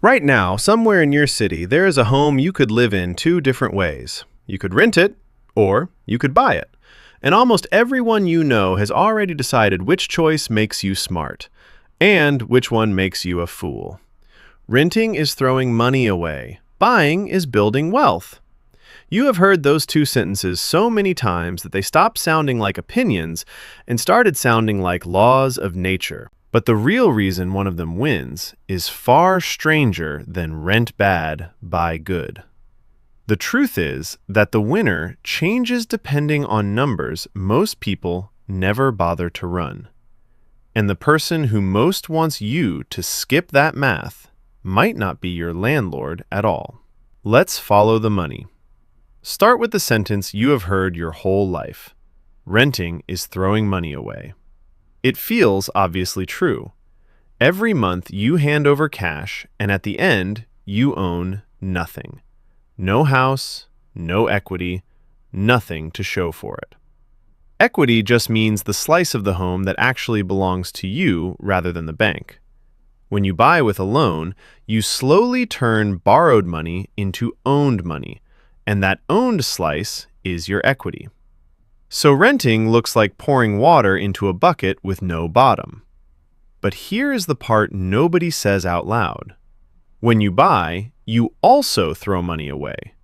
Right now, somewhere in your city, there is a home you could live in two different ways. You could rent it, or you could buy it. And almost everyone you know has already decided which choice makes you smart, and which one makes you a fool. Renting is throwing money away. Buying is building wealth. You have heard those two sentences so many times that they stopped sounding like opinions and started sounding like laws of nature. But the real reason one of them wins is far stranger than rent bad, buy good. The truth is that the winner changes depending on numbers most people never bother to run. And the person who most wants you to skip that math might not be your landlord at all. Let's follow the money. Start with the sentence you have heard your whole life. Renting is throwing money away. It feels obviously true. Every month you hand over cash, and at the end, you own nothing. No house, no equity, nothing to show for it. Equity just means the slice of the home that actually belongs to you rather than the bank. When you buy with a loan, you slowly turn borrowed money into owned money, and that owned slice is your equity. So renting looks like pouring water into a bucket with no bottom. But here is the part nobody says out loud. When you buy, you also throw money away.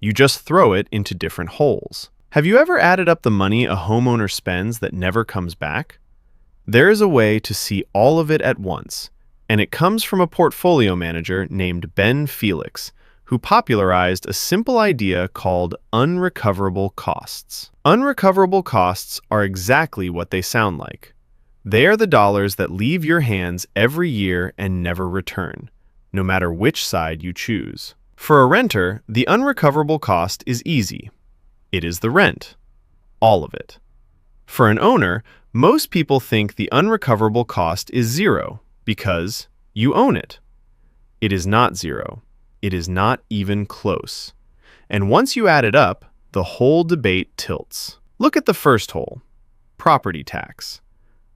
You just throw it into different holes. Have you ever added up the money a homeowner spends that never comes back? There is a way to see all of it at once, and it comes from a portfolio manager named Ben Felix, who popularized a simple idea called unrecoverable costs. Unrecoverable costs are exactly what they sound like. They are the dollars that leave your hands every year and never return, no matter which side you choose. For a renter, the unrecoverable cost is easy. It is the rent. All of it. For an owner, most people think the unrecoverable cost is zero because you own it. It is not zero. It is not even close. And once you add it up, the whole debate tilts. Look at the first hole, property tax.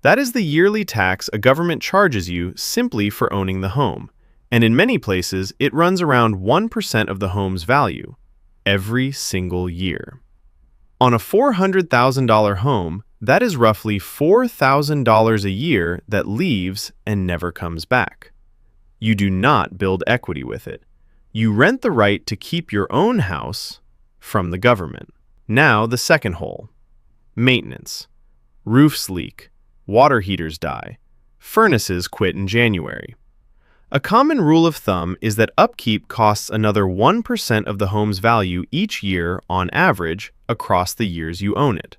That is the yearly tax a government charges you simply for owning the home, and in many places it runs around 1% of the home's value, every single year. On a $400,000 home, that is roughly $4,000 a year that leaves and never comes back. You do not build equity with it. You rent the right to keep your own house from the government. Now the second hole. Maintenance. Roofs leak. Water heaters die. Furnaces quit in January. A common rule of thumb is that upkeep costs another 1% of the home's value each year on average across the years you own it.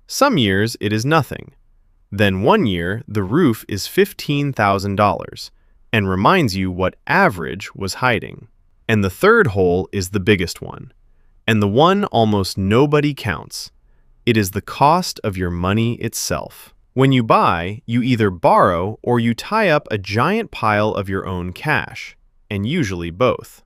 Some years it is nothing. Then one year the roof is $15,000 and reminds you what average was hiding. And the third hole is the biggest one, and the one almost nobody counts. It is the cost of your money itself. When you buy, you either borrow or you tie up a giant pile of your own cash, and usually both.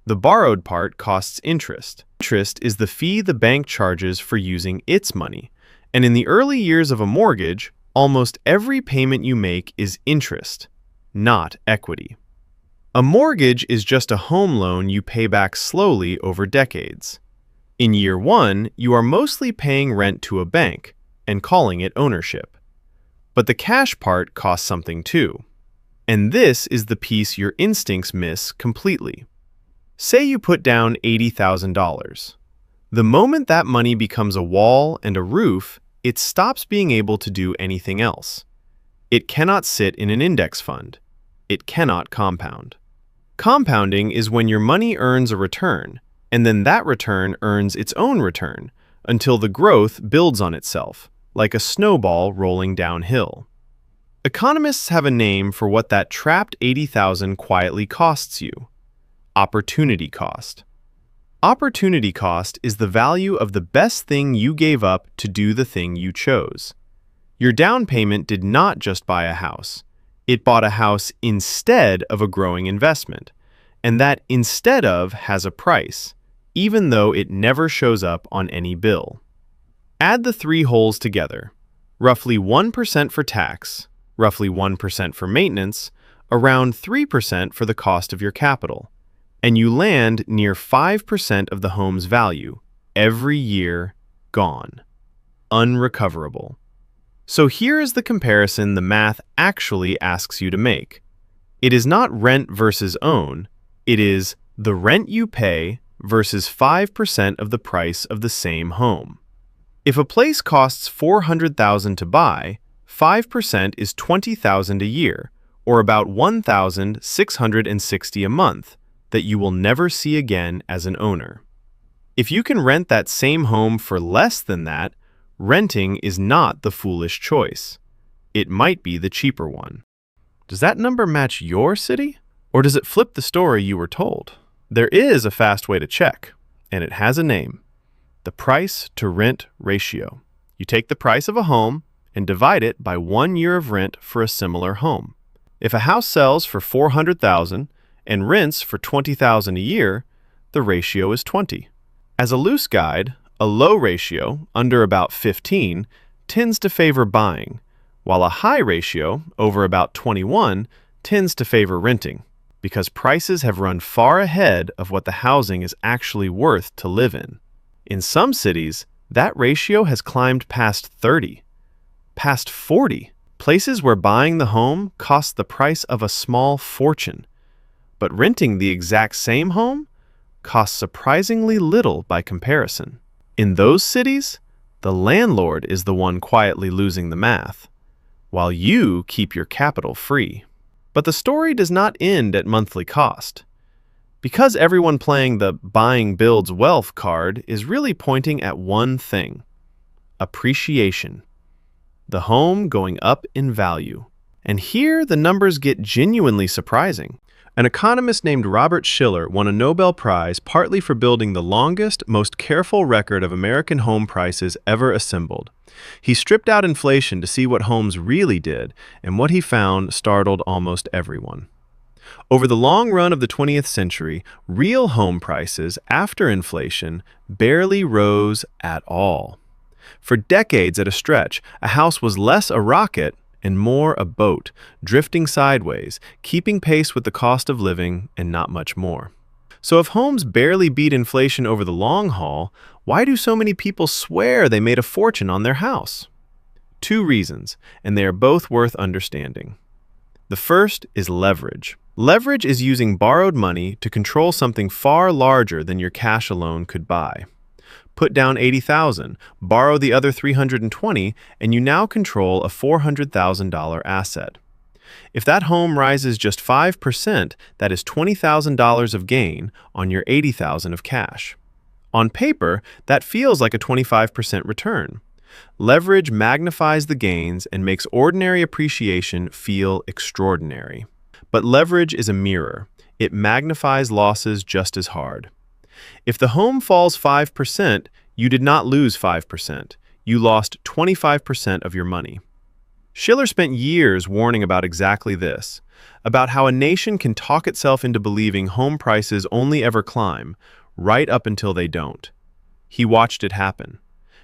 The borrowed part costs interest. Interest is the fee the bank charges for using its money, and in the early years of a mortgage, almost every payment you make is interest, not equity. A mortgage is just a home loan you pay back slowly over decades. In year one, you are mostly paying rent to a bank and calling it ownership. But the cash part costs something too. And this is the piece your instincts miss completely. Say you put down $80,000. The moment that money becomes a wall and a roof, it stops being able to do anything else. It cannot sit in an index fund. It cannot compound. Compounding is when your money earns a return, and then that return earns its own return, until the growth builds on itself, like a snowball rolling downhill. Economists have a name for what that trapped $80,000 quietly costs you: opportunity cost. Opportunity cost is the value of the best thing you gave up to do the thing you chose. Your down payment did not just buy a house. It bought a house instead of a growing investment, and that instead of has a price, even though it never shows up on any bill. Add the three holes together, roughly 1% for tax, roughly 1% for maintenance, around 3% for the cost of your capital, and you land near 5% of the home's value, every year gone, unrecoverable. So here is the comparison the math actually asks you to make. It is not rent versus own, it is the rent you pay versus 5% of the price of the same home. If a place costs $400,000 to buy, 5% is $20,000 a year, or about $1,660 a month, that you will never see again as an owner. If you can rent that same home for less than that, renting is not the foolish choice. It might be the cheaper one. Does that number match your city? Or does it flip the story you were told? There is a fast way to check, and it has a name: the price to rent ratio. You take the price of a home and divide it by 1 year of rent for a similar home. If a house sells for $400,000 and rents for $20,000 a year, the ratio is 20. As a loose guide, a low ratio, under about 15, tends to favor buying, while a high ratio, over about 21, tends to favor renting, because prices have run far ahead of what the housing is actually worth to live in. In some cities, that ratio has climbed past 30, past 40, places where buying the home costs the price of a small fortune, but renting the exact same home costs surprisingly little by comparison. In those cities, the landlord is the one quietly losing the math, while you keep your capital free. But the story does not end at monthly cost. Because everyone playing the buying builds wealth card is really pointing at one thing: appreciation. The home going up in value. And here the numbers get genuinely surprising. An economist named Robert Shiller won a Nobel Prize partly for building the longest, most careful record of American home prices ever assembled. He stripped out inflation to see what homes really did, and what he found startled almost everyone. Over the long run of the 20th century, real home prices, after inflation, barely rose at all. For decades at a stretch, a house was less a rocket and more a boat, drifting sideways, keeping pace with the cost of living and not much more. So if homes barely beat inflation over the long haul, why do so many people swear they made a fortune on their house? Two reasons, and they are both worth understanding. The first is leverage. Leverage is using borrowed money to control something far larger than your cash alone could buy. Put down $80,000, borrow the other $320,000, and you now control a $400,000 asset. If that home rises just 5%, that is $20,000 of gain on your $80,000 of cash. On paper, that feels like a 25% return. Leverage magnifies the gains and makes ordinary appreciation feel extraordinary. But leverage is a mirror. It magnifies losses just as hard. If the home falls 5%, you did not lose 5%. You lost 25% of your money. Shiller spent years warning about exactly this, about how a nation can talk itself into believing home prices only ever climb, right up until they don't. He watched it happen.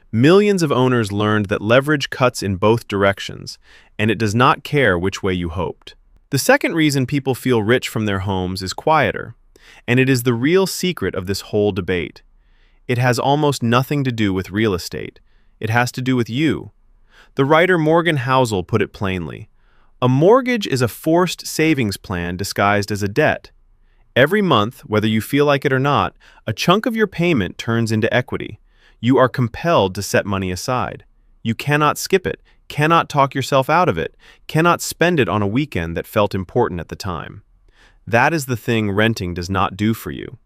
Millions of owners learned that leverage cuts in both directions, and it does not care which way you hoped. The second reason people feel rich from their homes is quieter, and it is the real secret of this whole debate. It has almost nothing to do with real estate. It has to do with you. The writer Morgan Housel put it plainly. A mortgage is a forced savings plan disguised as a debt. Every month, whether you feel like it or not, a chunk of your payment turns into equity. You are compelled to set money aside. You cannot skip it, cannot talk yourself out of it, cannot spend it on a weekend that felt important at the time. That is the thing renting does not do for you.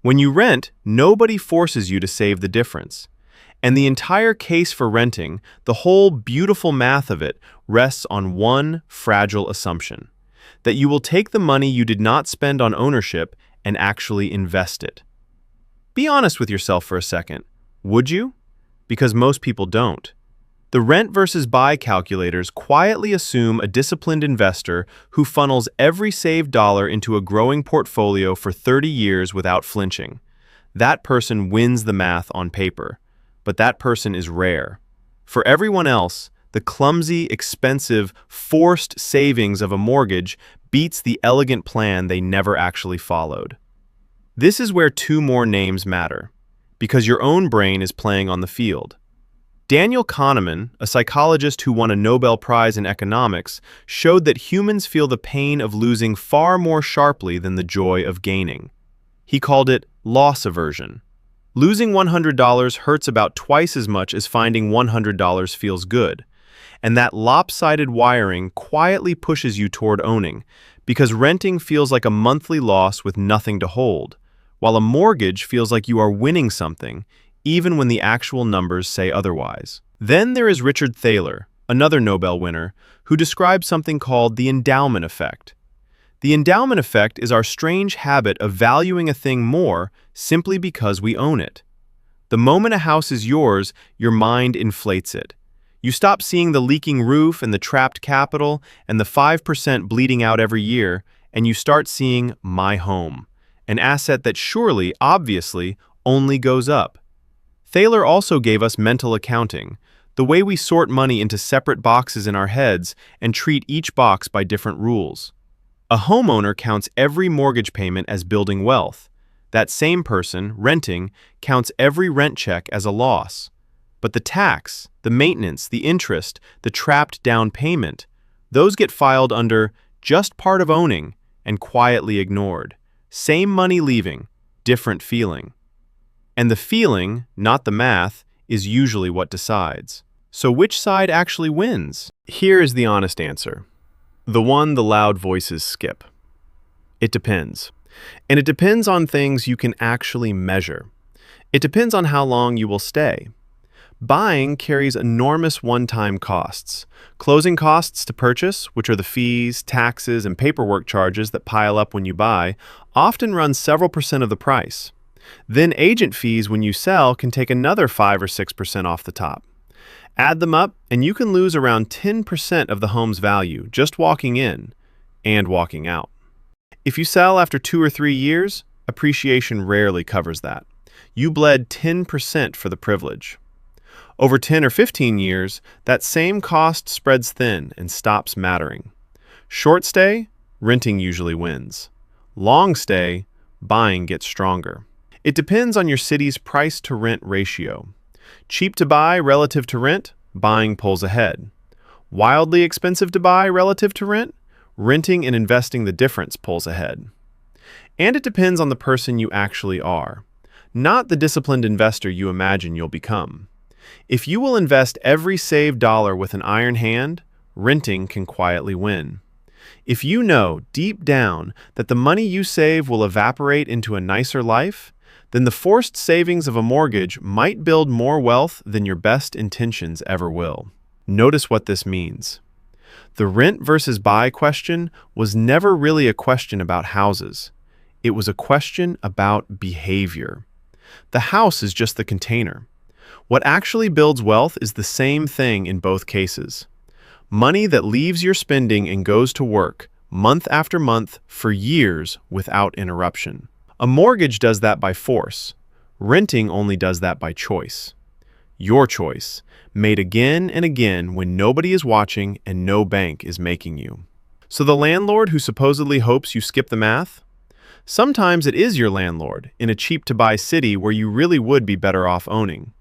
When you rent, nobody forces you to save the difference. And the entire case for renting, the whole beautiful math of it, rests on one fragile assumption: that you will take the money you did not spend on ownership and actually invest it. Be honest with yourself for a second. Would you? Because most people don't. The rent versus buy calculators quietly assume a disciplined investor who funnels every saved dollar into a growing portfolio for 30 years without flinching. That person wins the math on paper, but that person is rare. For everyone else, the clumsy, expensive, forced savings of a mortgage beats the elegant plan they never actually followed. This is where two more names matter, because your own brain is playing on the field. Daniel Kahneman, a psychologist who won a Nobel Prize in economics, showed that humans feel the pain of losing far more sharply than the joy of gaining. He called it loss aversion. Losing $100 hurts about twice as much as finding $100 feels good. And that lopsided wiring quietly pushes you toward owning, because renting feels like a monthly loss with nothing to hold, while a mortgage feels like you are winning something, even when the actual numbers say otherwise. Then there is Richard Thaler, another Nobel winner, who described something called the endowment effect. The endowment effect is our strange habit of valuing a thing more simply because we own it. The moment a house is yours, your mind inflates it. You stop seeing the leaking roof and the trapped capital and the 5% bleeding out every year, and you start seeing my home, an asset that surely, obviously, only goes up. Thaler also gave us mental accounting, the way we sort money into separate boxes in our heads and treat each box by different rules. A homeowner counts every mortgage payment as building wealth. That same person, renting, counts every rent check as a loss. But the tax, the maintenance, the interest, the trapped down payment, those get filed under just part of owning and quietly ignored. Same money leaving, different feeling. And the feeling, not the math, is usually what decides. So which side actually wins? Here is the honest answer. The one the loud voices skip. It depends. And it depends on things you can actually measure. It depends on how long you will stay. Buying carries enormous one-time costs. Closing costs to purchase, which are the fees, taxes, and paperwork charges that pile up when you buy, often run several percent of the price. Then agent fees when you sell can take another 5 or 6% off the top. Add them up, and you can lose around 10% of the home's value just walking in and walking out. If you sell after 2 or 3 years, appreciation rarely covers that. You bled 10% for the privilege. Over 10 or 15 years, that same cost spreads thin and stops mattering. Short stay, renting usually wins. Long stay, buying gets stronger. It depends on your city's price-to-rent ratio. Cheap to buy relative to rent, buying pulls ahead. Wildly expensive to buy relative to rent, renting and investing the difference pulls ahead. And it depends on the person you actually are, not the disciplined investor you imagine you'll become. If you will invest every saved dollar with an iron hand, renting can quietly win. If you know deep down that the money you save will evaporate into a nicer life, then the forced savings of a mortgage might build more wealth than your best intentions ever will. Notice what this means. The rent versus buy question was never really a question about houses. It was a question about behavior. The house is just the container. What actually builds wealth is the same thing in both cases. Money that leaves your spending and goes to work, month after month, for years without interruption. A mortgage does that by force. Renting only does that by choice. Your choice, made again and again when nobody is watching and no bank is making you. So the landlord who supposedly hopes you skip the math? Sometimes it is your landlord in a cheap-to-buy city where you really would be better off owning.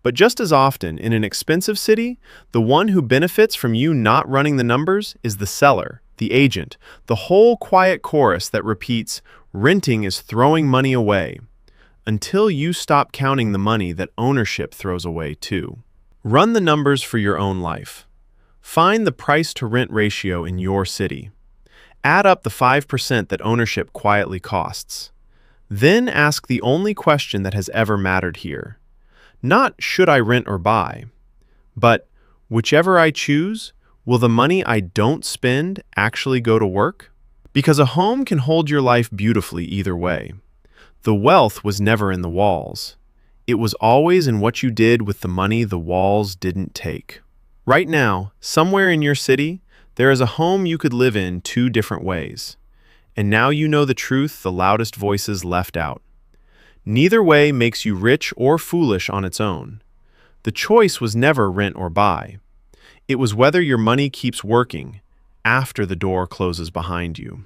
But just as often, in an expensive city, the one who benefits from you not running the numbers is the seller, the agent, the whole quiet chorus that repeats, renting is throwing money away, until you stop counting the money that ownership throws away too. Run the numbers for your own life. Find the price-to-rent ratio in your city. Add up the 5% that ownership quietly costs. Then ask the only question that has ever mattered here. Not should I rent or buy, but whichever I choose, will the money I don't spend actually go to work? Because a home can hold your life beautifully either way. The wealth was never in the walls. It was always in what you did with the money the walls didn't take. Right now, somewhere in your city, there is a home you could live in 2 different ways. And now you know the truth the loudest voices left out. Neither way makes you rich or foolish on its own. The choice was never rent or buy. It was whether your money keeps working, after the door closes behind you.